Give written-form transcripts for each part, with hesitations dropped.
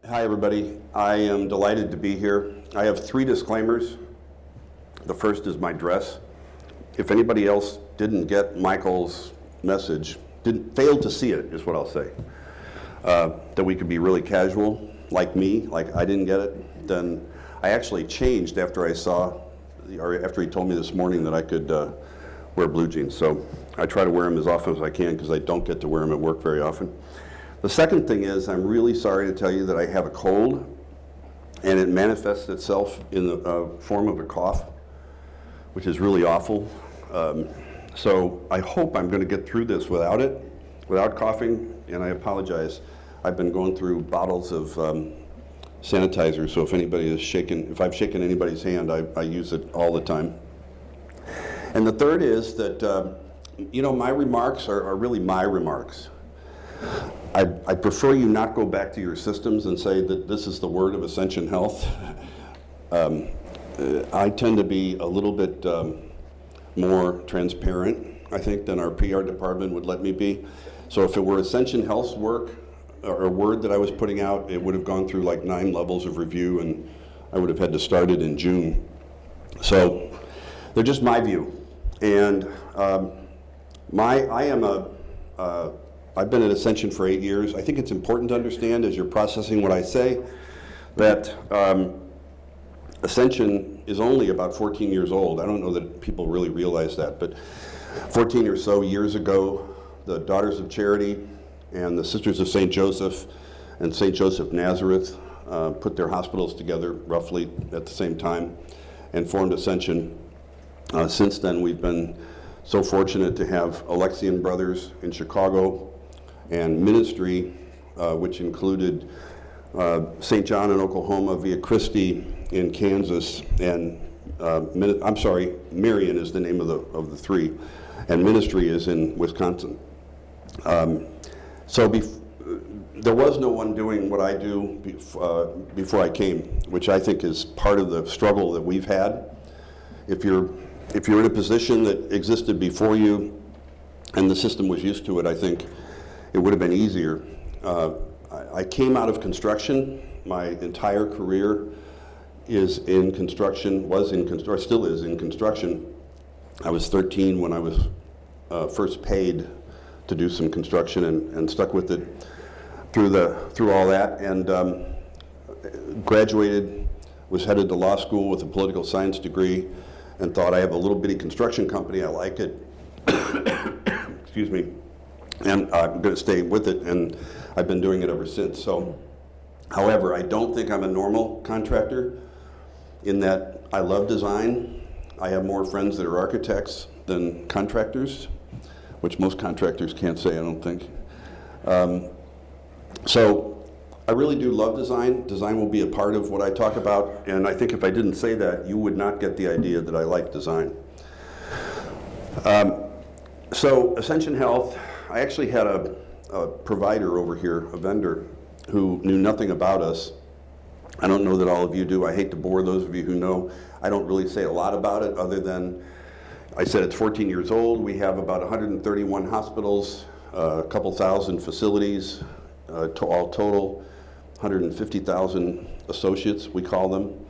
Hi, everybody. I am delighted to be here. I have 3 disclaimers. The first is my dress. If anybody else didn't get Michael's message, failed to see it, is what I'll say, that we could be really casual, like me, like I didn't get it, then I actually changed after after he told me this morning that I could wear blue jeans. So I try to wear them as often as I can because I don't get to wear them at work very often. The second thing is, I'm really sorry to tell you that I have a cold, and it manifests itself in the form of a cough, which is really awful. So I hope I'm going to get through this without coughing, and I apologize. I've been going through bottles of sanitizer, so if I've shaken anybody's hand, I use it all the time. And the third is that, my remarks are really my remarks. I prefer you not go back to your systems and say that this is the word of Ascension Health. I tend to be a little bit more transparent, I think, than our PR department would let me be. So if it were Ascension Health's work or a word that I was putting out, it would have gone through like 9 levels of review, and I would have had to start it in June. So they're just my view. And I've been at Ascension for 8 years. I think it's important to understand, as you're processing what I say, that Ascension is only about 14 years old. I don't know that people really realize that, but 14 or so years ago, the Daughters of Charity and the Sisters of St. Joseph and St. Joseph Nazareth put their hospitals together roughly at the same time and formed Ascension. Since then, we've been so fortunate to have Alexian Brothers in Chicago, and ministry, which included St. John in Oklahoma, Via Christi in Kansas, and Marion is the name of the 3, and ministry is in Wisconsin. So there was no one doing what I do before I came, which I think is part of the struggle that we've had. If you're in a position that existed before you, and the system was used to it, I think it would have been easier. I came out of construction. My entire career is in construction, or still is in construction. I was 13 when I was first paid to do some construction, and stuck with it through all that, and graduated, was headed to law school with a political science degree, and thought I have a little bitty construction company, I like it. Excuse me. And I'm going to stay with it, and I've been doing it ever since. So, however, I don't think I'm a normal contractor in that I love design. I have more friends that are architects than contractors, which most contractors can't say, I don't think. So I really do love design. Design will be a part of what I talk about, and I think if I didn't say that, you would not get the idea that I like design. So Ascension Health, I actually had a provider over here, a vendor, who knew nothing about us. I don't know that all of you do. I hate to bore those of you who know. I don't really say a lot about it other than I said it's 14 years old. We have about 131 hospitals, a couple thousand facilities, all total, 150,000 associates, we call them.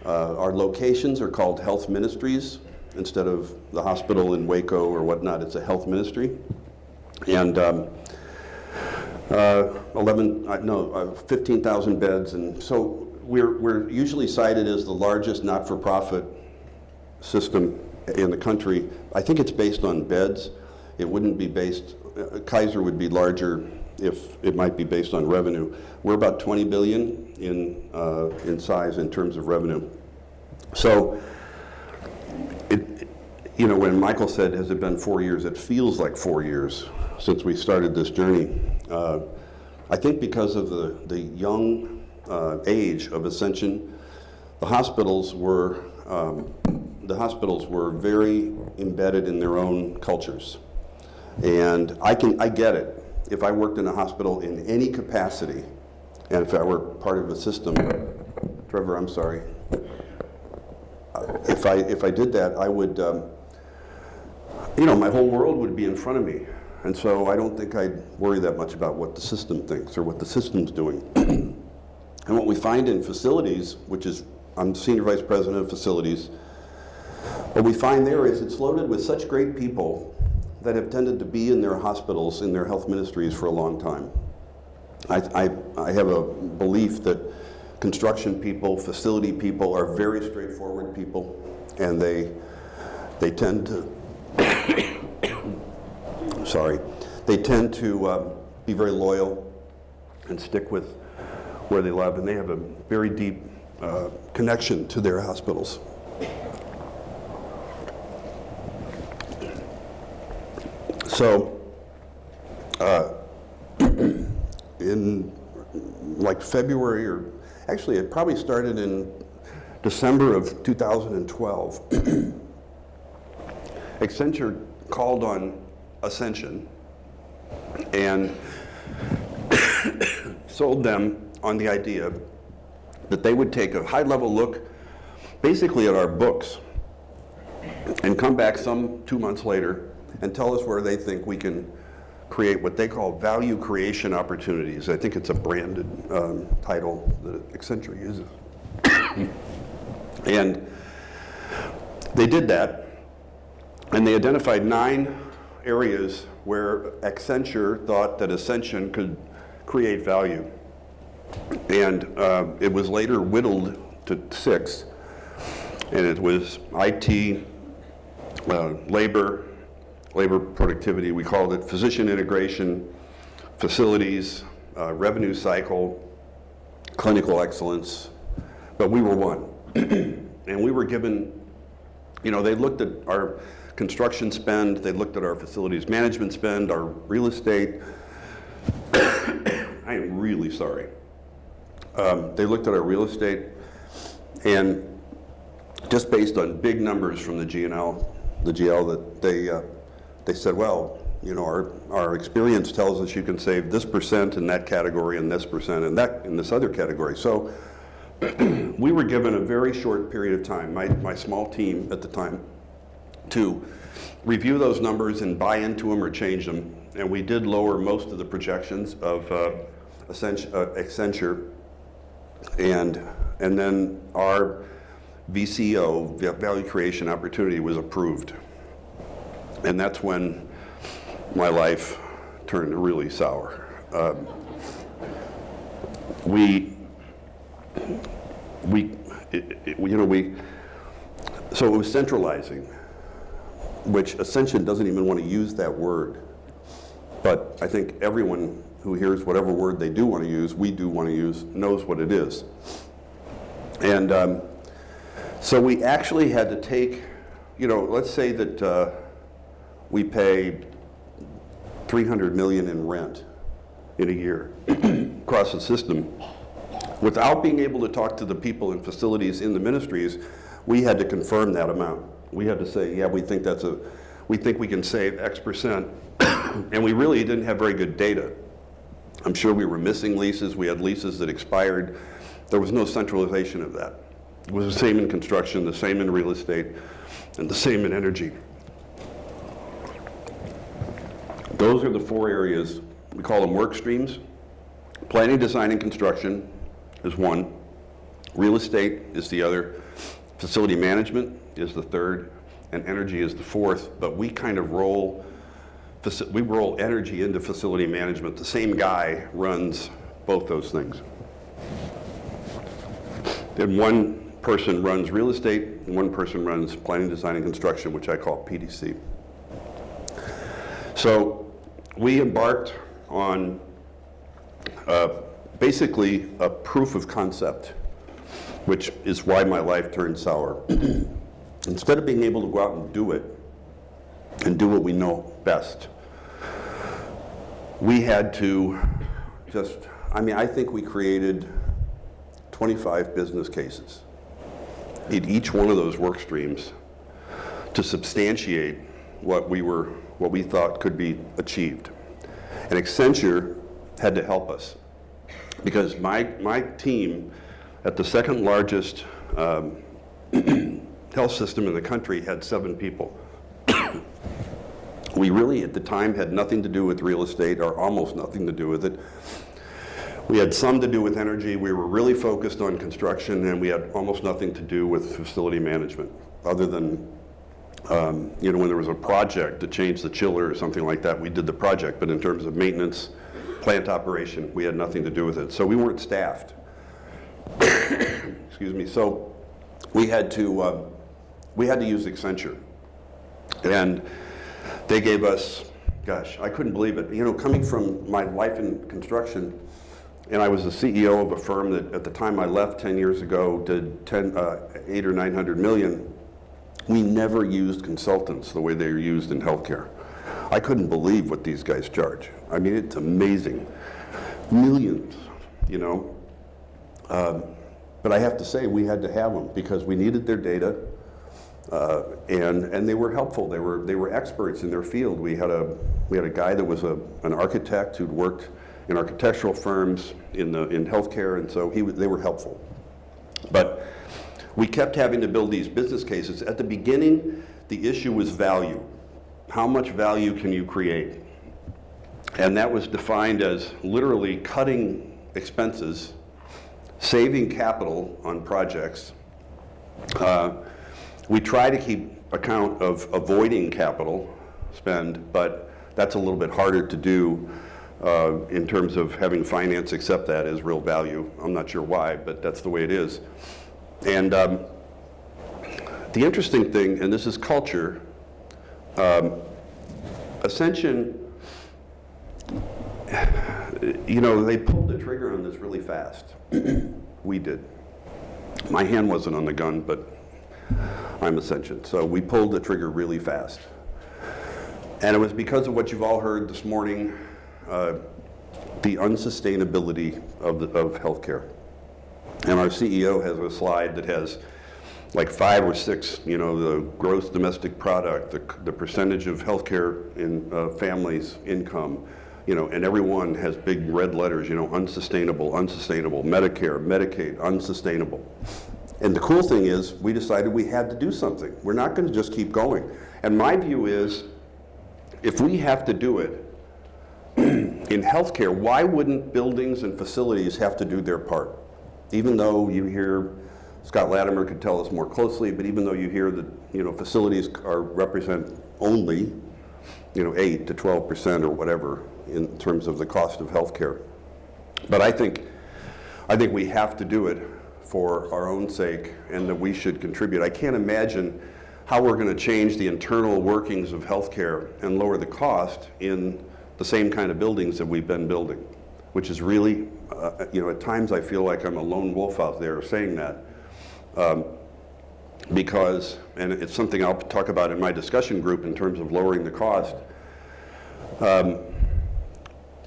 Our locations are called health ministries. Instead of the hospital in Waco or whatnot, it's a health ministry. And 15,000 beds, and so we're usually cited as the largest not-for-profit system in the country. I think it's based on beds. It wouldn't be based, Kaiser would be larger if it might be based on revenue. We're about 20 billion in size in terms of revenue. So, when Michael said, has it been 4 years, it feels like 4 years since we started this journey. I think because of the young age of Ascension, the hospitals were very embedded in their own cultures. And I get it. If I worked in a hospital in any capacity, and if I were part of a system, Trevor, I'm sorry. If I did that, I would, my whole world would be in front of me. And so I don't think I'd worry that much about what the system thinks or what the system's doing. And what we find in facilities, which is, I'm Senior Vice President of Facilities, what we find there is it's loaded with such great people that have tended to be in their hospitals, in their health ministries for a long time. I have a belief that construction people, facility people are very straightforward people, and they tend to, they tend to be very loyal and stick with where they love, and they have a very deep connection to their hospitals. So, in like February, or actually it probably started in December of 2012, Accenture called on Ascension and sold them on the idea that they would take a high-level look basically at our books and come back some 2 months later and tell us where they think we can create what they call value creation opportunities. I think it's a branded title that Accenture uses. And they did that, and they identified 9 areas where Accenture thought that Ascension could create value. And it was later whittled to 6, and it was IT, labor productivity, we called it, physician integration, facilities, revenue cycle, clinical excellence, but we were one. And we were given, you know, they looked at our construction spend, they looked at our facilities management spend, our real estate. I am really sorry. They looked at our real estate, and just based on big numbers from the GL, that they said, well, you know, our experience tells us you can save this percent in that category and this percent in that in this other category. So we were given a very short period of time, my small team at the time, to review those numbers and buy into them or change them. And we did lower most of the projections of Accenture, and then our VCO, value creation opportunity, was approved. And that's when my life turned really sour. So it was centralizing, which Ascension doesn't even want to use that word. But I think everyone who hears whatever word they do want to use, we do want to use, knows what it is. And so we actually had to take, you know, let's say that we pay $300 million in rent in a year across the system. Without being able to talk to the people in facilities in the ministries, we had to confirm that amount. We had to say, yeah, we think we can save X percent, and we really didn't have very good data. I'm sure we were missing leases. We had leases that expired. There was no centralization of that. It was the same in construction, the same in real estate, and the same in energy. Those are the 4 areas. We call them work streams. Planning, design, and construction is one. Real estate is the other. Facility management is the third, and energy is the fourth. But we kind of roll energy into facility management. The same guy runs both those things. And one person runs real estate, and one person runs planning, design, and construction, which I call PDC. So we embarked on basically a proof of concept, which is why my life turned sour. Instead of being able to go out and do it, and do what we know best, we had to I think we created 25 business cases in each one of those work streams to substantiate what we thought could be achieved. And Accenture had to help us, because my team at the second largest health system in the country had 7 people. We really, at the time, had nothing to do with real estate, or almost nothing to do with it. We had some to do with energy. We were really focused on construction, and we had almost nothing to do with facility management, other than when there was a project to change the chiller or something like that, we did the project. But in terms of maintenance, plant operation, we had nothing to do with it. So we weren't staffed. Excuse me. So we had to use Accenture, and they gave us, gosh, I couldn't believe it. Coming from my life in construction, and I was the CEO of a firm that at the time I left 10 years ago did 800 or 900 million. We never used consultants the way they are used in healthcare. I couldn't believe what these guys charge. I mean, it's amazing. Millions, But I have to say, we had to have them because we needed their data, and they were helpful. They were experts in their field. We had a guy that was an architect who'd worked in architectural firms in healthcare, and so they were helpful. But we kept having to build these business cases. At the beginning, the issue was value. How much value can you create? And that was defined as literally cutting expenses, saving capital on projects. We try to keep account of avoiding capital spend, but that's a little bit harder to do in terms of having finance accept that as real value. I'm not sure why, but that's the way it is. And the interesting thing, and this is culture, Ascension, they pulled the trigger on this really fast. We did. My hand wasn't on the gun, but I'm Ascension. So we pulled the trigger really fast. And it was because of what you've all heard this morning, the unsustainability of healthcare. And our CEO has a slide that has like 5 or 6, the gross domestic product, the percentage of healthcare in families' income, and everyone has big red letters, unsustainable, unsustainable, Medicare, Medicaid, unsustainable. And the cool thing is, we decided we had to do something. We're not going to just keep going. And my view is, if we have to do it in healthcare, why wouldn't buildings and facilities have to do their part? Even though you hear, Scott Latimer could tell us more closely, but even though you hear that facilities represent only 8 to 12% or whatever in terms of the cost of healthcare. But I think we have to do it for our own sake, and that we should contribute. I can't imagine how we're going to change the internal workings of healthcare and lower the cost in the same kind of buildings that we've been building, which is really, at times I feel like I'm a lone wolf out there saying that. Because, and it's something I'll talk about in my discussion group in terms of lowering the cost.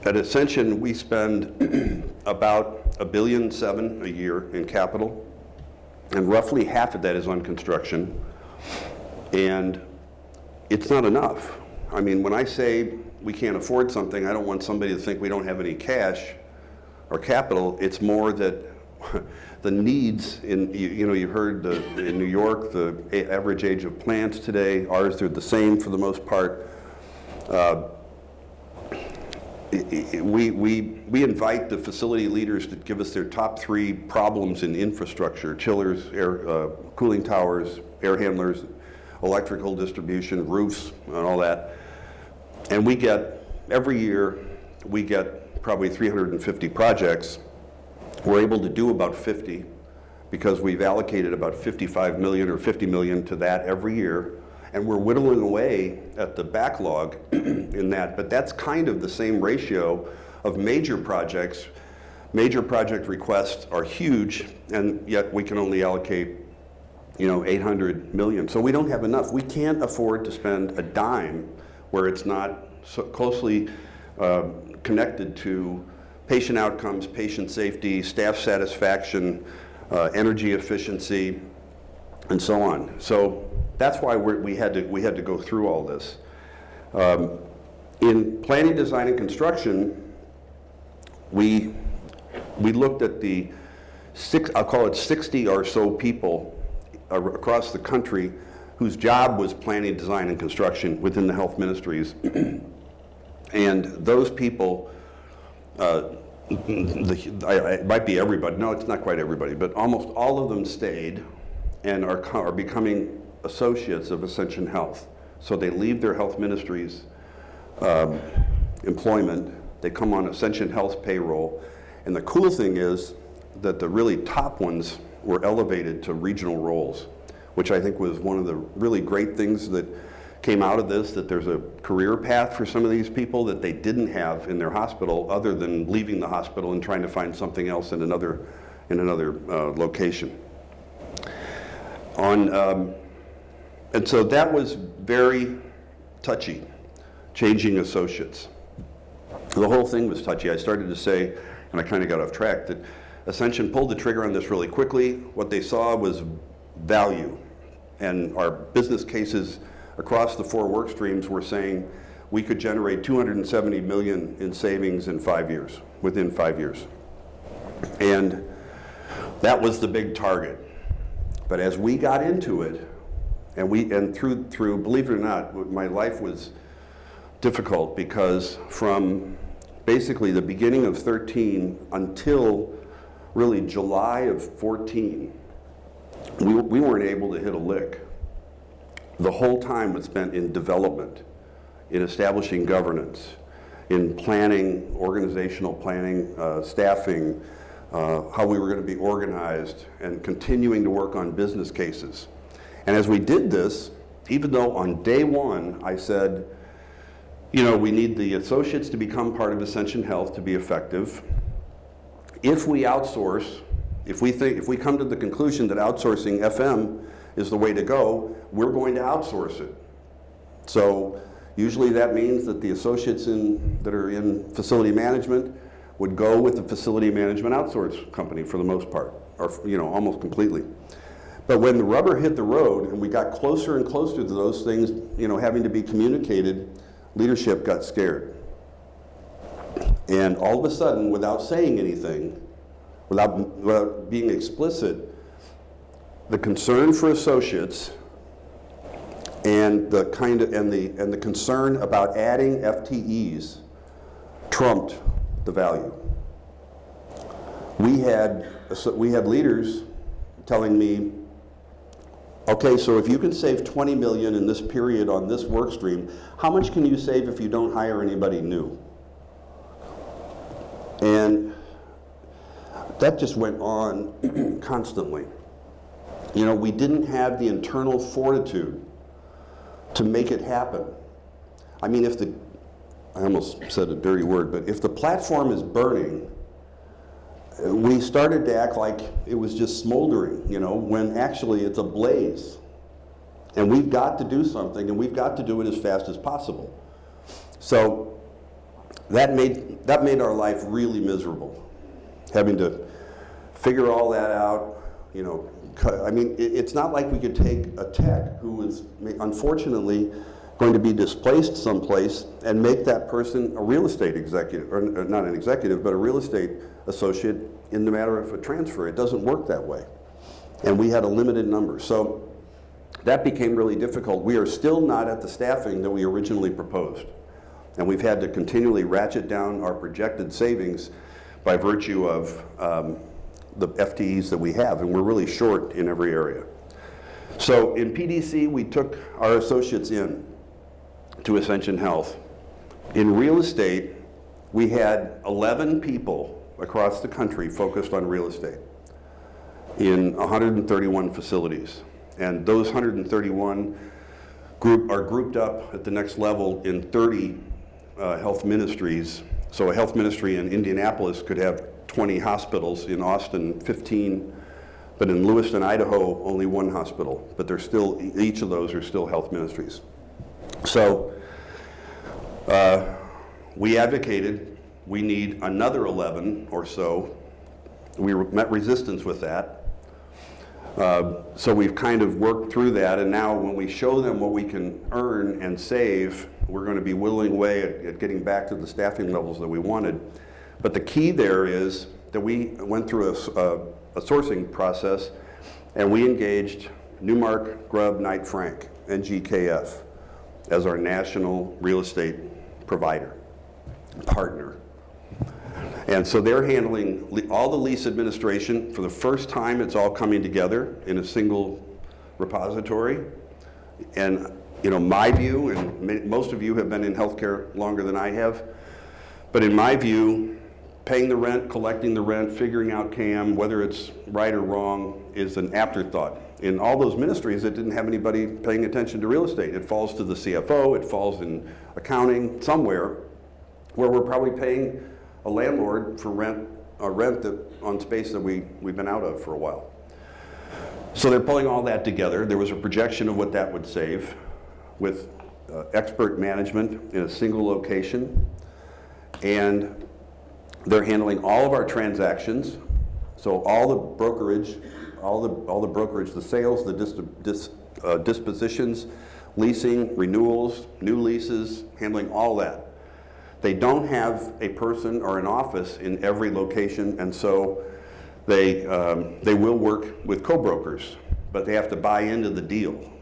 At Ascension, we spend about $1.7 billion a year in capital, and roughly half of that is on construction, and it's not enough. I mean, when I say we can't afford something, I don't want somebody to think we don't have any cash or capital. It's more that the needs you heard in New York, the average age of plants today, ours are the same for the most part. We invite the facility leaders to give us their top 3 problems in infrastructure: chillers, cooling towers, air handlers, electrical distribution, roofs, and all that. And every year, we get probably 350 projects. We're able to do about 50 because we've allocated about 55 million or 50 million to that every year. And we're whittling away at the backlog in that. But that's kind of the same ratio of major projects. Major project requests are huge, and yet we can only allocate 800 million. So we don't have enough. We can't afford to spend a dime where it's not so closely connected to patient outcomes, patient safety, staff satisfaction, energy efficiency, and so on. So that's why we had to go through all this. In planning, design, and construction, we looked at I'll call it 60 or so people across the country whose job was planning, design, and construction within the health ministries. And those people it might be everybody, no, it's not quite everybody, but almost all of them stayed and are becoming associates of Ascension Health. So they leave their health ministries employment, they come on Ascension Health payroll, and the cool thing is that the really top ones were elevated to regional roles, which I think was one of the really great things that came out of this, that there's a career path for some of these people that they didn't have in their hospital other than leaving the hospital and trying to find something else in another location. And so that was very touchy, changing associates. The whole thing was touchy. I started to say, and I kind of got off track, that Ascension pulled the trigger on this really quickly. What they saw was value, and our business cases across the 4 work streams were saying we could generate $270 million in savings in 5 years, within 5 years. And that was the big target. But as we got into it, and through believe it or not, my life was difficult, because from basically the beginning of 13 until really July of 14, we weren't able to hit a lick. The whole time was spent in development, in establishing governance, in planning, organizational planning, staffing, how we were going to be organized, and continuing to work on business cases. And as we did this, even though on day one I said, you know, we need the associates to become part of Ascension Health to be effective. If we outsource, if we come to the conclusion that outsourcing FM is the way to go, we're going to outsource it. So usually that means that the associates that are in facility management would go with the facility management outsource company for the most part, or almost completely. But when the rubber hit the road and we got closer and closer to those things, having to be communicated, leadership got scared. And all of a sudden, without saying anything, without being explicit, the concern for associates and the concern about adding FTEs trumped the value. We had leaders telling me, okay, so if you can save 20 million in this period on this work stream, how much can you save if you don't hire anybody new? And that just went on constantly. We didn't have the internal fortitude to make it happen. I mean, I almost said a dirty word, but if the platform is burning, we started to act like it was just smoldering, when actually it's ablaze. And we've got to do something, and we've got to do it as fast as possible. So that made our life really miserable, having to figure all that out. I mean, it's not like we could take a tech who was unfortunately going to be displaced someplace and make that person a real estate executive, or not an executive, but a real estate associate in the matter of a transfer. It doesn't work that way. And we had a limited number. So that became really difficult. We are still not at the staffing that we originally proposed. And we've had to continually ratchet down our projected savings by virtue of the FTEs that we have, and we're really short in every area. So in PDC, we took our associates in to Ascension Health. In real estate, we had 11 people across the country focused on real estate in 131 facilities. And those 131 are grouped up at the next level in 30 health ministries. So a health ministry in Indianapolis could have 20 hospitals, in Austin 15, but in Lewiston, Idaho, only 1 hospital. But they're still, each of those are still health ministries. So we advocated we need another 11 or so. We met resistance with that. So we've kind of worked through that, and now when we show them what we can earn and save, we're going to be whittling away at getting back to the staffing levels that we wanted. But the key there is that we went through a sourcing process, and we engaged Newmark, Grubb, Knight Frank, and GKF as our national real estate provider, partner. And so they're handling all the lease administration. For the first time, it's all coming together in a single repository. And my view, and most of you have been in healthcare longer than I have, but in my view, paying the rent, collecting the rent, figuring out CAM, whether it's right or wrong, is an afterthought. In all those ministries, it didn't have anybody paying attention to real estate. It falls to the CFO, it falls in accounting, somewhere, where we're probably paying a landlord for rent on space that we've been out of for a while. So they're pulling all that together. There was a projection of what that would save with expert management in a single location. And they're handling all of our transactions. So all the brokerage, the sales, the dispositions, leasing, renewals, new leases, handling all that. They don't have a person or an office in every location, and so they will work with co-brokers, but they have to buy into the deal.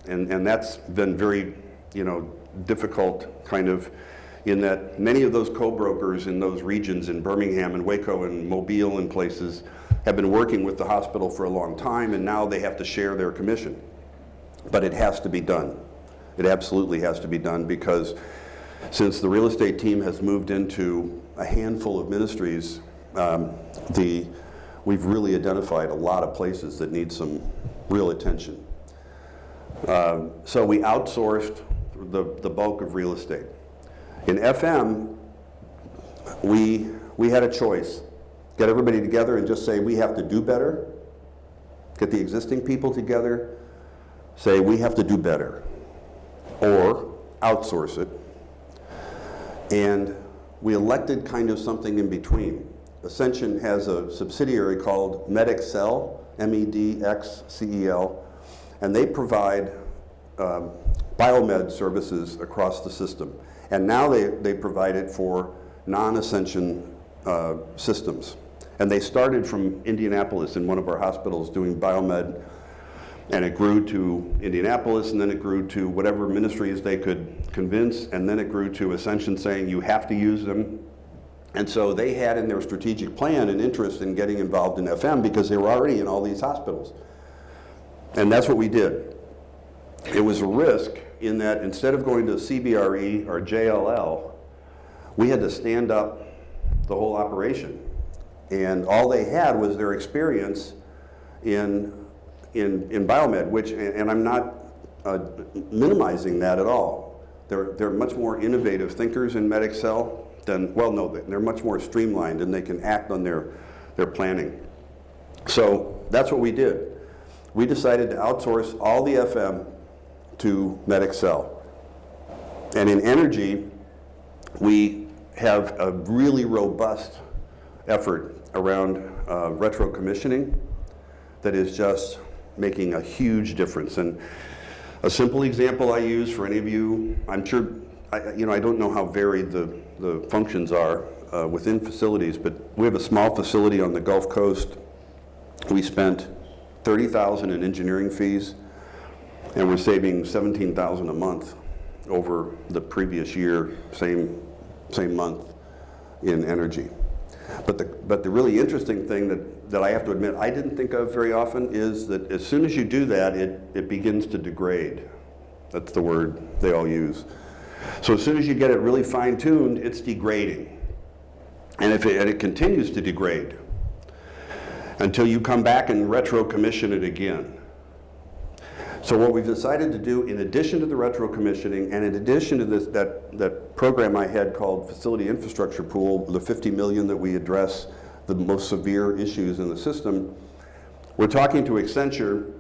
And that's been very, difficult kind of, in that many of those co-brokers in those regions in Birmingham and Waco and Mobile and places have been working with the hospital for a long time, and now they have to share their commission. But it has to be done. It absolutely has to be done, because since the real estate team has moved into a handful of ministries, we've really identified a lot of places that need some real attention. So we outsourced the bulk of real estate. In FM, we had a choice. Get everybody together and just say, we have to do better. Get the existing people together, say, we have to do better. Or outsource it. And we elected kind of something in between. Ascension has a subsidiary called MedXcel, MEDXCEL, and they provide biomed services across the system. And now they provide it for non-Ascension systems. And they started from Indianapolis in one of our hospitals doing biomed, and it grew to Indianapolis, and then it grew to whatever ministries they could convince, and then it grew to Ascension saying you have to use them. And so they had in their strategic plan an interest in getting involved in FM because they were already in all these hospitals. And that's what we did. It was a risk in that instead of going to CBRE or JLL, we had to stand up the whole operation. And all they had was their experience in biomed, which, and I'm not minimizing that at all. They're much more innovative thinkers in MedXcel than, well, no, they're much more streamlined and they can act on their planning. So that's what we did. We decided to outsource all the FM to MedXcel. And in energy, we have a really robust effort around retro commissioning that is just making a huge difference. And a simple example I use for any of you, I'm sure, I don't know how varied the functions are within facilities, but we have a small facility on the Gulf Coast. We spent $30,000 in engineering fees, and we're saving $17,000 a month over the previous year, same month in energy. But the really interesting thing that I have to admit I didn't think of very often is that as soon as you do that, it begins to degrade. That's the word they all use. So as soon as you get it really fine-tuned, it's degrading. And it continues to degrade until you come back and retro-commission it again. So what we've decided to do, in addition to the retro-commissioning, and in addition to this, that program I had called Facility Infrastructure Pool, the $50 million that we address the most severe issues in the system, we're talking to Accenture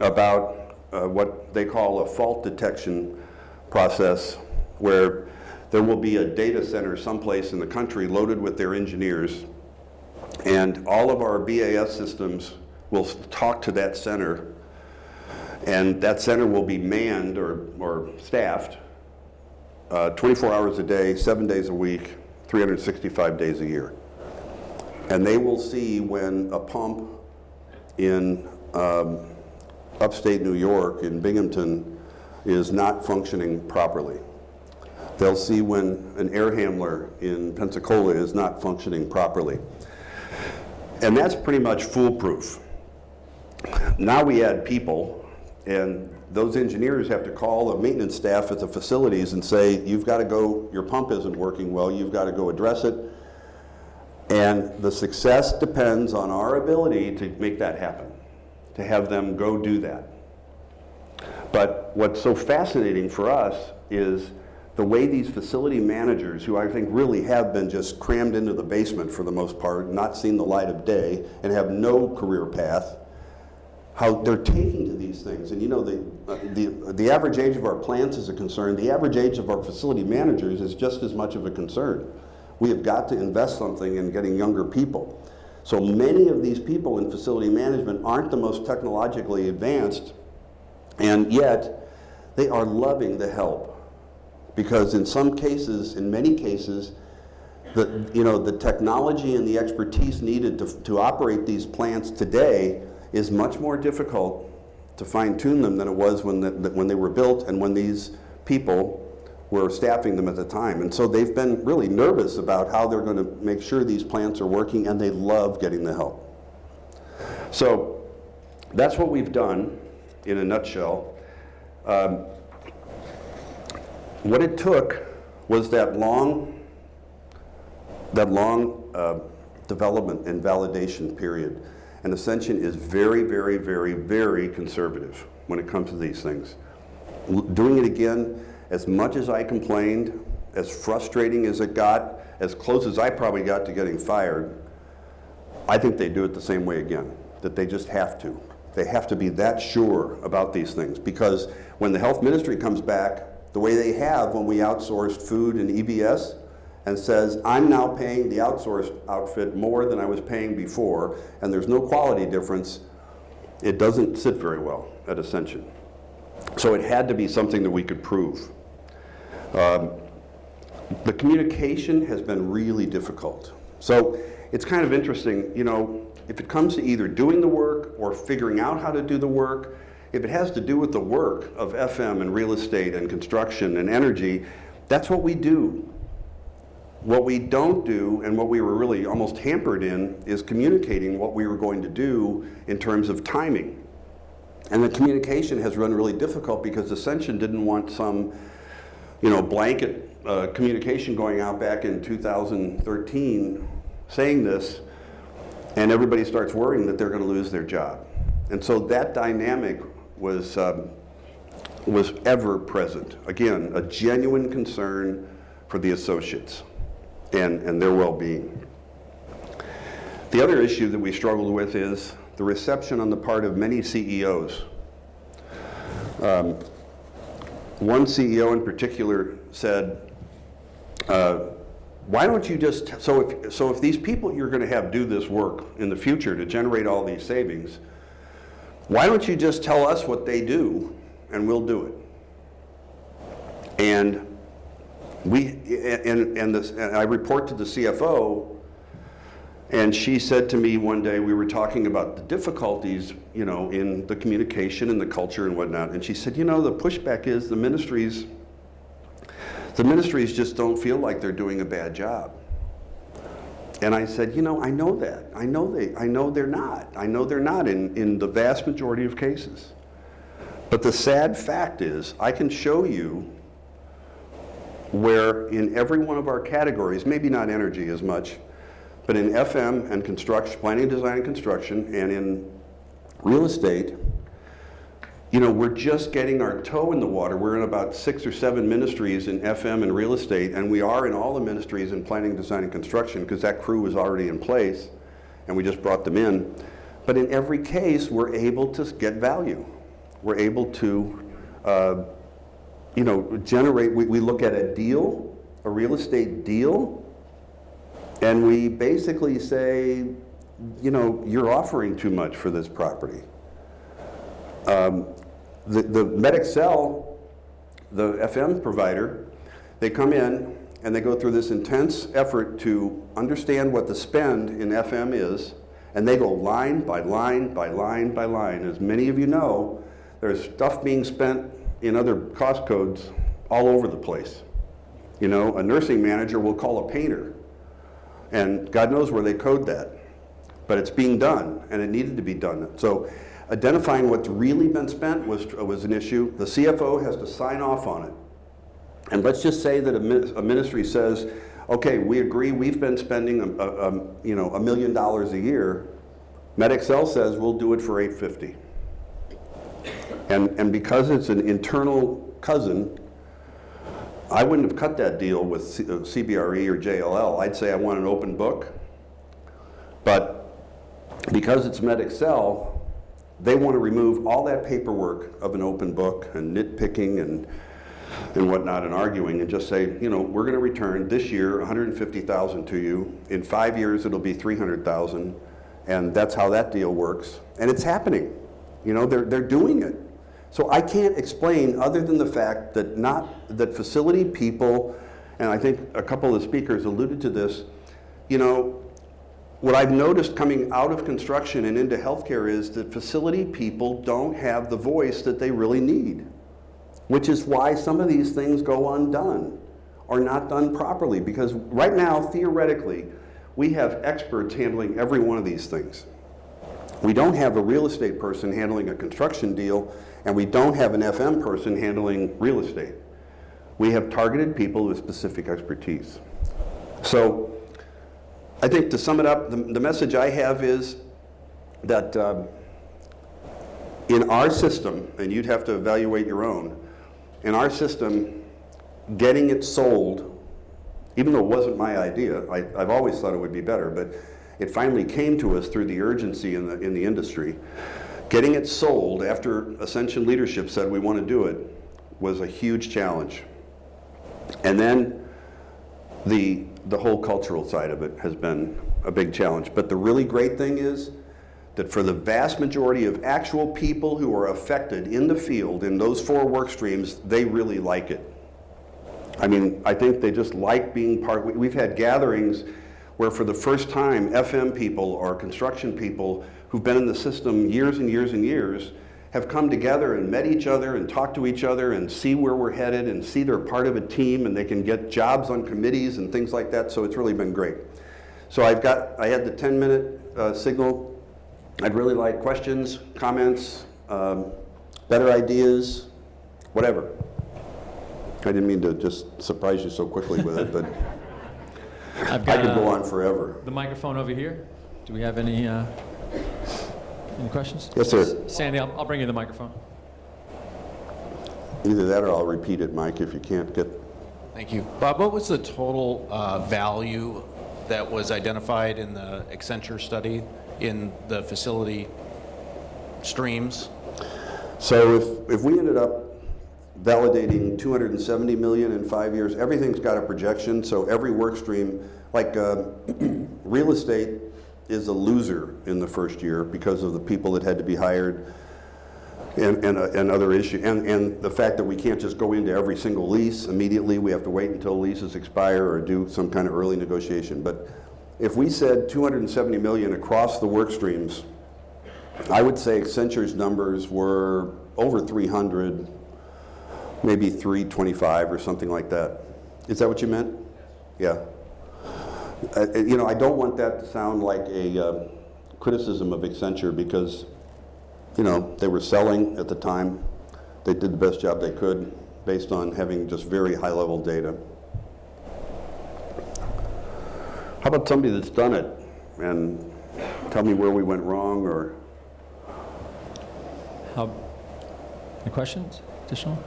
about what they call a fault detection process, where there will be a data center someplace in the country loaded with their engineers, and all of our BAS systems will talk to that center, and that center will be manned or staffed 24 hours a day, 7 days a week, 365 days a year. And they will see when a pump in upstate New York, in Binghamton, is not functioning properly. They'll see when an air handler in Pensacola is not functioning properly. And that's pretty much foolproof. Now we add people, and those engineers have to call the maintenance staff at the facilities and say, you've got to go, your pump isn't working well, you've got to go address it. And the success depends on our ability to make that happen, to have them go do that. But what's so fascinating for us is the way these facility managers, who I think really have been just crammed into the basement for the most part, not seen the light of day, and have no career path, how they're taking to these things. And you know, the average age of our plants is a concern. The average age of our facility managers is just as much of a concern. We have got to invest something in getting younger people. So many of these people in facility management aren't the most technologically advanced, and yet they are loving the help. Because in some cases, in many cases, the technology and the expertise needed to operate these plants today is much more difficult to fine-tune them than it was when they were built and when these people were staffing them at the time. And so they've been really nervous about how they're going to make sure these plants are working, and they love getting the help. So that's what we've done in a nutshell. What it took was that long development and validation period. And Ascension is very, very, very, very conservative when it comes to these things. Doing it again, as much as I complained, as frustrating as it got, as close as I probably got to getting fired, I think they do it the same way again, that they just have to. They have to be that sure about these things, because when the health ministry comes back, the way they have when we outsourced food and EBS, and says, I'm now paying the outsourced outfit more than I was paying before, and there's no quality difference, it doesn't sit very well at Ascension. So it had to be something that we could prove. The communication has been really difficult. So it's kind of interesting, you know, if it comes to either doing the work or figuring out how to do the work, if it has to do with the work of FM and real estate and construction and energy, that's what we do. What we don't do, and what we were really almost hampered in, is communicating what we were going to do in terms of timing. And the communication has run really difficult because Ascension didn't want some, you know, blanket communication going out back in 2013 saying this, and everybody starts worrying that they're going to lose their job. And so that dynamic was ever present. Again, a genuine concern for the associates and their well-being. The other issue that we struggled with is the reception on the part of many CEOs. One CEO in particular said, why don't you just, so if these people you're going to have do this work in the future to generate all these savings, why don't you just tell us what they do and we'll do it? And I report to the CFO, and she said to me one day, we were talking about the difficulties, you know, in the communication and the culture and whatnot, and she said, you know, the pushback is the ministries just don't feel like they're doing a bad job. And I said, you know, I know that. I know they're not. I know they're not in the vast majority of cases. But the sad fact is, I can show you where in every one of our categories, maybe not energy as much, but in FM and construction, planning, design, and construction, and in real estate, you know, we're just getting our toe in the water. We're in about 6 or 7 ministries in FM and real estate, and we are in all the ministries in planning, design, and construction, because that crew was already in place, and we just brought them in. But in every case, we're able to get value. We're able to, you know, generate, we look at a deal, a real estate deal, and we basically say, you know, you're offering too much for this property. The MedExcel, the FM provider, they come in and they go through this intense effort to understand what the spend in FM is, and they go line by line by line by line. As many of you know, there's stuff being spent in other cost codes all over the place. You know, a nursing manager will call a painter, and God knows where they code that. But it's being done, and it needed to be done. So identifying what's really been spent was an issue. The CFO has to sign off on it. And let's just say that a ministry says, okay, we agree we've been spending $1 million a year. MedExcel says we'll do it for $850. And because it's an internal cousin, I wouldn't have cut that deal with CBRE or JLL. I'd say I want an open book. But because it's MedExcel, they want to remove all that paperwork of an open book and nitpicking and whatnot and arguing, and just say, you know, we're going to return this year $150,000 to you. In 5 years, it'll be $300,000, and that's how that deal works. And it's happening. You know, they're doing it. So I can't explain other than the fact that that facility people, and I think a couple of the speakers alluded to this, you know, what I've noticed coming out of construction and into healthcare is that facility people don't have the voice that they really need, which is why some of these things go undone or not done properly. Because right now, theoretically, we have experts handling every one of these things. We don't have a real estate person handling a construction deal, and we don't have an FM person handling real estate. We have targeted people with specific expertise. So I think to sum it up, the message I have is that in our system, and you'd have to evaluate your own, in our system, getting it sold, even though it wasn't my idea, I've always thought it would be better, but it finally came to us through the urgency in the industry. Getting it sold after Ascension leadership said we want to do it was a huge challenge. And then the whole cultural side of it has been a big challenge. But the really great thing is that for the vast majority of actual people who are affected in the field in those 4 work streams, they really like it. I mean, I think they just like being part. We've had gatherings where for the first time, FM people or construction people who've been in the system years and years and years have come together and met each other and talked to each other and see where we're headed and see they're part of a team and they can get jobs on committees and things like that. So it's really been great. So I had the 10-minute signal. I'd really like questions, comments, better ideas, whatever. I didn't mean to just surprise you so quickly with it, but I could go on forever. The microphone over here. Do we have any questions? Yes, sir. Sandy, I'll bring you the microphone. Either that or I'll repeat it, Mike, if you can't get. Thank you. Bob, what was the total value that was identified in the Accenture study in the facility streams? So if we ended up validating $270 million in 5 years, everything's got a projection, so every work stream, like real estate is a loser in the first year because of the people that had to be hired and other issues, and the fact that we can't just go into every single lease immediately. We have to wait until leases expire or do some kind of early negotiation. But if we said $270 million across the work streams, I would say Accenture's numbers were over 300, maybe 325 or something like that. Is that what you meant? Yeah. You know, I don't want that to sound like a criticism of Accenture because, you know, they were selling at the time. They did the best job they could based on having just very high-level data. How about somebody that's done it and tell me where we went wrong or... Any questions? Additional?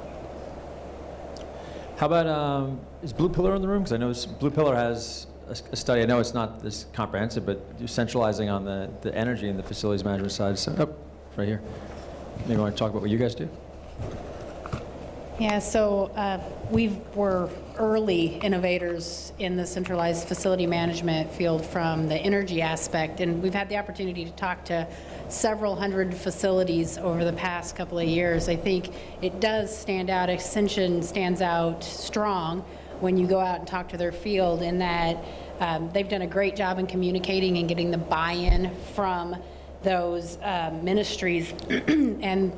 How about, is Blue Pillar in the room? Because I know Blue Pillar has a study. I know it's not this comprehensive, but you're centralizing on the energy and the facilities management side. So, right here. Maybe you want to talk about what you guys do? Yeah, so we were early innovators in the centralized facility management field from the energy aspect, and we've had the opportunity to talk to several hundred facilities over the past couple of years. I think it does stand out. Ascension stands out strong when you go out and talk to their field in that they've done a great job in communicating and getting the buy-in from those ministries and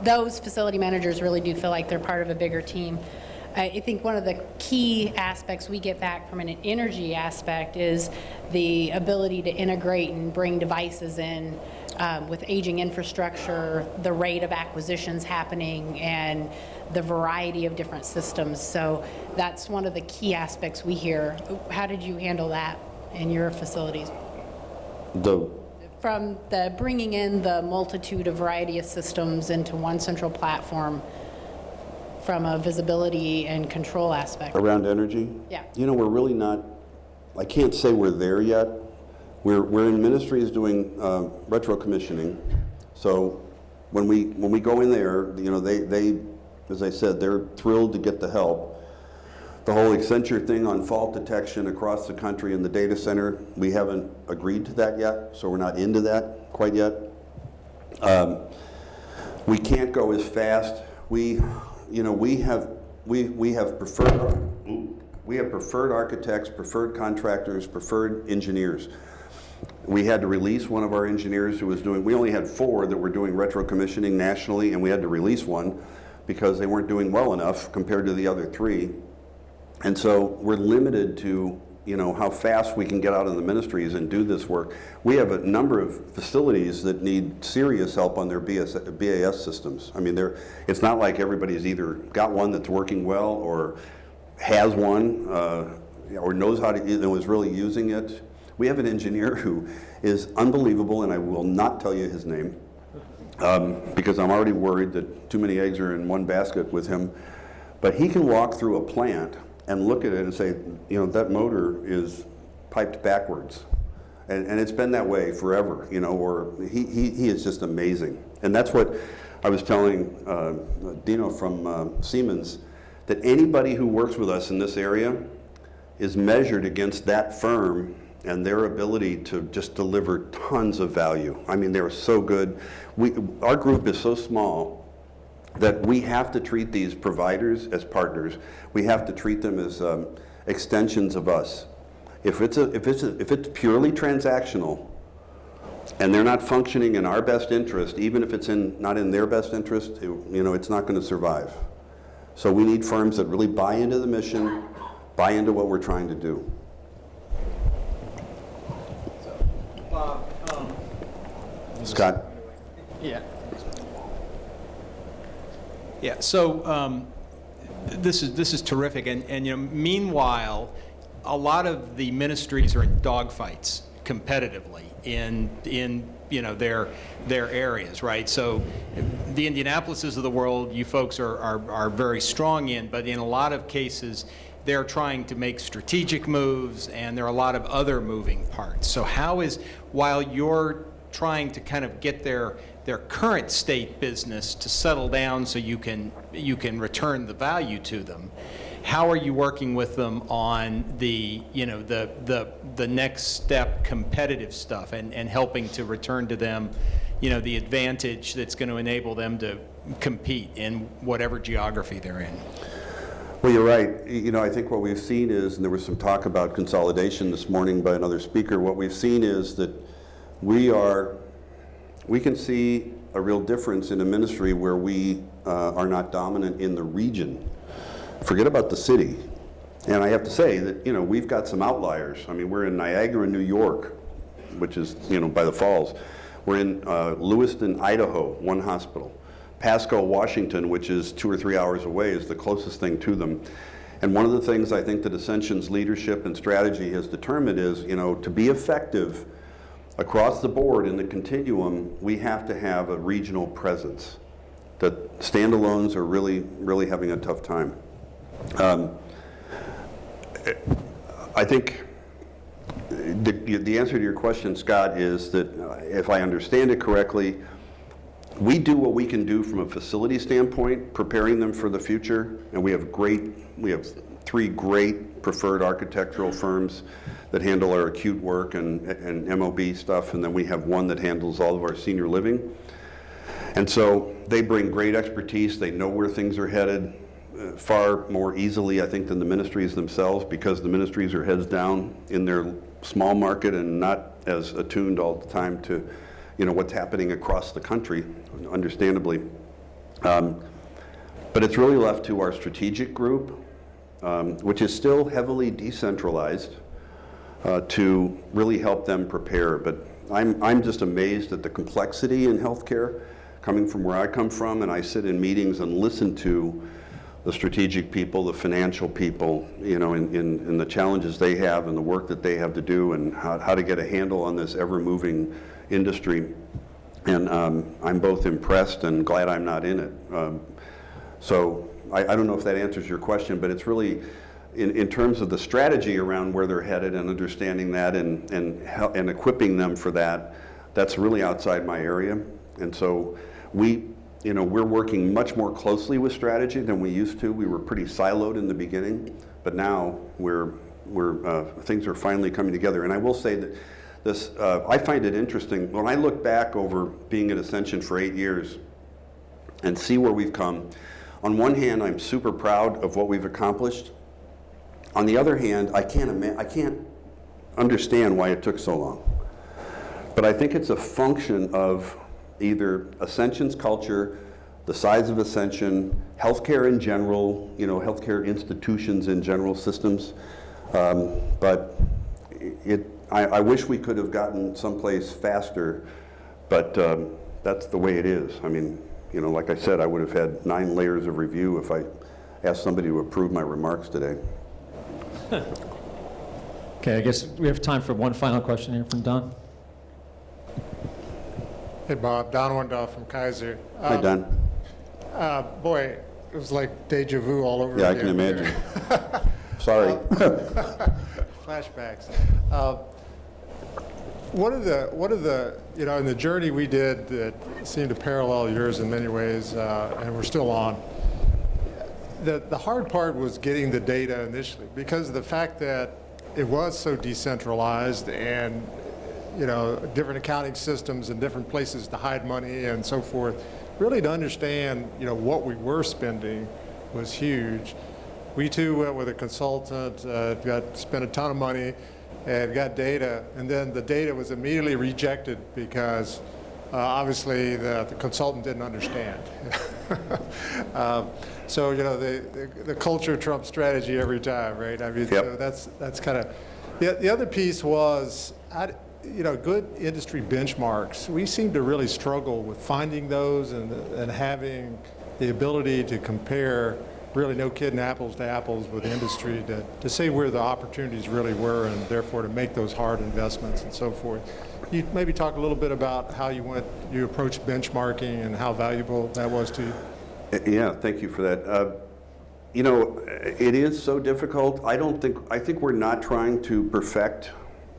those facility managers really do feel like they're part of a bigger team. I think one of the key aspects we get back from an energy aspect is the ability to integrate and bring devices in with aging infrastructure, the rate of acquisitions happening, and the variety of different systems. So that's one of the key aspects we hear. How did you handle that in your facilities? From the bringing in the multitude of variety of systems into one central platform from a visibility and control aspect. Around energy? Yeah. You know, we're really not, I can't say we're there yet. We're in ministries doing retro commissioning. So when we go in there, you know, they, as I said, they're thrilled to get the help. The whole Accenture thing on fault detection across the country in the data center, we haven't agreed to that yet, so we're not into that quite yet. We can't go as fast. We have preferred architects, preferred contractors, preferred engineers. We had to release one of our engineers who was doing, we only had 4 that were doing retro commissioning nationally, and we had to release one because they weren't doing well enough compared to the other 3. And so we're limited to, you know, how fast we can get out in the ministries and do this work. We have a number of facilities that need serious help on their BAS systems. I mean, it's not like everybody's either got one that's working well or has one or knows how to, and is really using it. We have an engineer who is unbelievable, and I will not tell you his name because I'm already worried that too many eggs are in one basket with him. But he can walk through a plant and look at it and say, you know, that motor is piped backwards. And it's been that way forever, you know, or he is just amazing. And that's what I was telling Dino from Siemens, that anybody who works with us in this area is measured against that firm and their ability to just deliver tons of value. I mean, they're so good. Our group is so small that we have to treat these providers as partners. We have to treat them as extensions of us. If it's purely transactional and they're not functioning in our best interest, even if it's not in their best interest, you know, it's not going to survive. So we need firms that really buy into the mission, buy into what we're trying to do. Bob, Scott? yeah. Yeah, so this is terrific, and you know, meanwhile, a lot of the ministries are in dogfights competitively in you know their areas, right? So the Indianapolises of the world, you folks are very strong in, but in a lot of cases, they're trying to make strategic moves, and there are a lot of other moving parts. So while you're trying to kind of get their current state business to settle down so you can return the value to them, how are you working with them on the next step competitive stuff and helping to return to them, you know, the advantage that's going to enable them to compete in whatever geography they're in? Well, you're right. You know, I think what we've seen is, and there was some talk about consolidation this morning by another speaker, what we've seen is that we can see a real difference in a ministry where we are not dominant in the region. Forget about the city. And I have to say that, you know, we've got some outliers. I mean, we're in Niagara, New York, which is, you know, by the falls. We're in Lewiston, Idaho, one hospital. Pasco, Washington, which is 2 or 3 hours away, is the closest thing to them. And one of the things I think that Ascension's leadership and strategy has determined is, you know, to be effective across the board in the continuum, we have to have a regional presence. That standalones are really having a tough time. I think the answer to your question, Scott, is that if I understand it correctly, we do what we can do from a facility standpoint, preparing them for the future, and we have 3 great preferred architectural firms that handle our acute work and MOB stuff, and then we have one that handles all of our senior living. And so they bring great expertise. They know where things are headed far more easily, I think, than the ministries themselves, because the ministries are heads down in their small market and not as attuned all the time to, you know, what's happening across the country, understandably. But it's really left to our strategic group which is still heavily decentralized, to really help them prepare. But I'm just amazed at the complexity in healthcare, coming from where I come from, and I sit in meetings and listen to the strategic people, the financial people, you know, in the challenges they have and the work that they have to do, and how to get a handle on this ever-moving industry. And I'm both impressed and glad I'm not in it. So I don't know if that answers your question, but it's really, in terms of the strategy around where they're headed and understanding that and equipping them for that, that's really outside my area. And so we're working much more closely with strategy than we used to. We were pretty siloed in the beginning, but now things are finally coming together. And I will say that I find it interesting when I look back over being at Ascension for 8 years and see where we've come. On one hand, I'm super proud of what we've accomplished. On the other hand, I can't understand why it took so long. But I think it's a function of either Ascension's culture, the size of Ascension, healthcare in general, you know, healthcare institutions in general, systems. But I wish we could have gotten someplace faster, but that's the way it is. I mean, you know, like I said, I would have had 9 layers of review if I asked somebody to approve my remarks today. Okay, I guess we have time for one final question here from Don. Hey, Bob. Don Wendoff from Kaiser. Hi, Don. Boy, it was like deja vu all over Yeah, I again can here. imagine. Sorry. Flashbacks. One of the, you know, in the journey we did that seemed to parallel yours in many ways, and we're still on, the hard part was getting the data initially, because of the fact that it was so decentralized and, you know, different accounting systems and different places to hide money and so forth. Really to understand, you know, what we were spending was huge. We too went with a consultant, spent a ton of money, and got data, and then the data was immediately rejected because obviously the consultant didn't understand. So, you know, the culture trumps strategy every time, right? I mean, Yep. so that's kind of, the other piece was, you know, good industry benchmarks. We seem to really struggle with finding those and having the ability to compare, really no kidding, apples to apples with industry to say where the opportunities really were, and therefore to make those hard investments and so forth. You maybe talk a little bit about how you approached benchmarking and how valuable that was to you. Yeah, thank you for that. You know, it is so difficult. I think we're not trying to perfect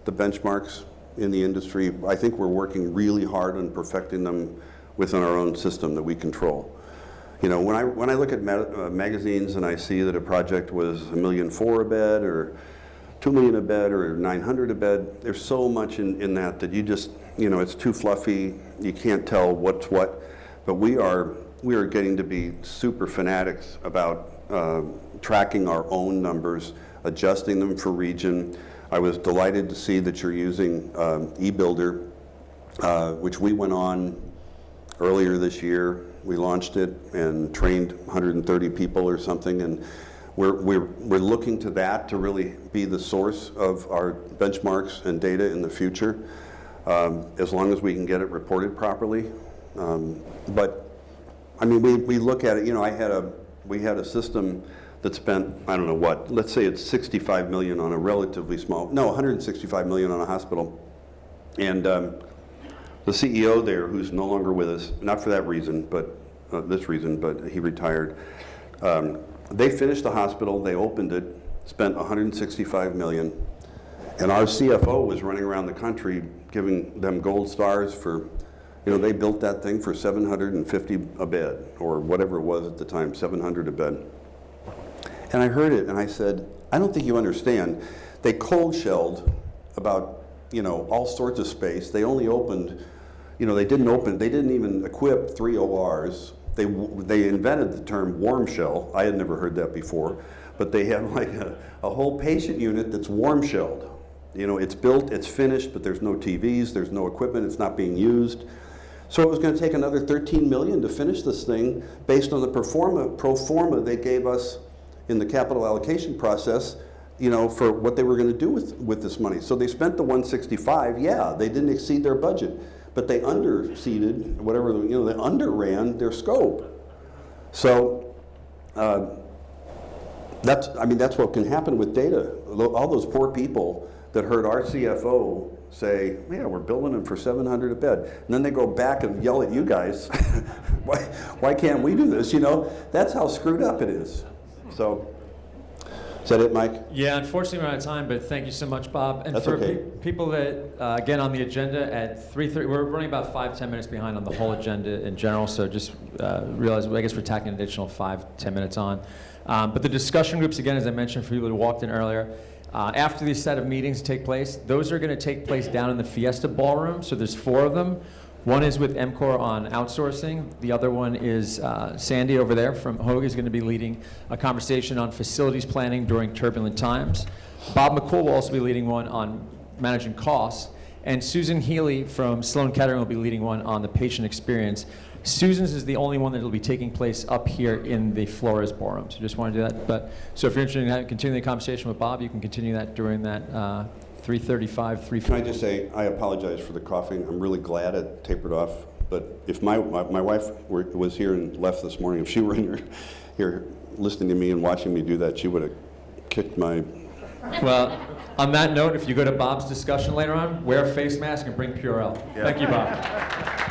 the benchmarks in the industry. I think we're working really hard on perfecting them within our own system that we control. You know, when I look at magazines and I see that a project was $1.4 million a bed, or $2 million a bed, or $900 a bed, there's so much in that you just, you know, it's too fluffy. You can't tell what's what. But we are getting to be super fanatics about tracking our own numbers, adjusting them for region. I was delighted to see that you're using eBuilder, which we went on earlier this year. We launched it and trained 130 people or something, and we're looking to that to really be the source of our benchmarks and data in the future, as long as we can get it reported properly. But I mean, we look at it. You know, we had a system that spent, I don't know what, let's say it's $65 million on a relatively small, no, $165 million on a hospital, and the CEO there, who's no longer with us, not for that reason, but this reason, but he retired. They finished the hospital, they opened it, spent $165 million, and our CFO was running around the country giving them gold stars for, you know, they built that thing for $750 a bed, or whatever it was at the time, $700 a bed. And I heard it, and I said, I don't think you understand. They cold shelled about, you know, all sorts of space. They only opened, you know, they didn't even equip 3 ORs. They invented the term warm shell. I had never heard that before, but they have like a whole patient unit that's warm shelled. You know, it's built, it's finished, but there's no TVs, there's no equipment, it's not being used. So it was going to take another $13 million to finish this thing based on the pro forma they gave us in the capital allocation process, you know, for what they were going to do with this money. So they spent the 165. Yeah, they didn't exceed their budget, but they underseeded, whatever, you know, they underran their scope. So that's what can happen with data. All those poor people that heard our CFO say, yeah, we're building them for $700 a bed. And then they go back and yell at you guys, why can't we do this? You know, that's how screwed up it is. So, is that it, Mike? Yeah, unfortunately we're out of time, but thank you so much, Bob. And That's for okay. people that, again, on the agenda at 3:30, we're running about 5-10 minutes behind on the whole agenda in general, so just realize, I guess we're tacking an additional 5-10 minutes on. But the discussion groups, again, as I mentioned for people who walked in earlier, after these set of meetings take place, those are going to take place down in the Fiesta Ballroom, so there's 4 of them. One is with MCOR on outsourcing. The other one is Sandy over there from Hogue is going to be leading a conversation on facilities planning during turbulent times. Bob McCoole will also be leading one on managing costs. And Susan Healy from Sloan Kettering will be leading one on the patient experience. Susan's is the only one that will be taking place up here in the Flores Ballroom. So just want to do that. But so if you're interested in continuing the conversation with Bob, you can continue that during that 3:35, 3:40. Can I just say, I apologize for the coughing. I'm really glad it tapered off. But if my wife was here and left this morning, if she were in here listening to me and watching me do that, she would have kicked my... Well, on that note, if you go to Bob's discussion later on, wear a face mask and bring Purell. Yeah. Thank you, Bob.